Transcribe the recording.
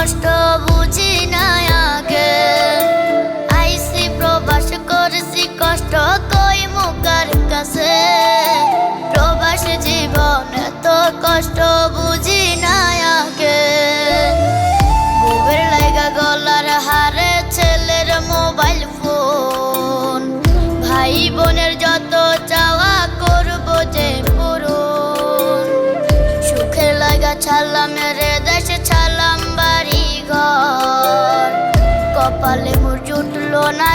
কষ্ট বুঝি না আগে। আইসি প্রবাস করছি কষ্ট কই মুখার কাছে। প্রবাস জীবন এত কষ্ট বুঝি না আগে। বউয়ের লাইগা গলার হারে ছেলের মোবাইল ফোন। ভাই বোনের যত চাওয়া করব যে পূরণ। সুখের লাগা ছাড়লাম রে দেশ ছাড়লাম বাড়ি ঘর। কপালে মোর জুটলো না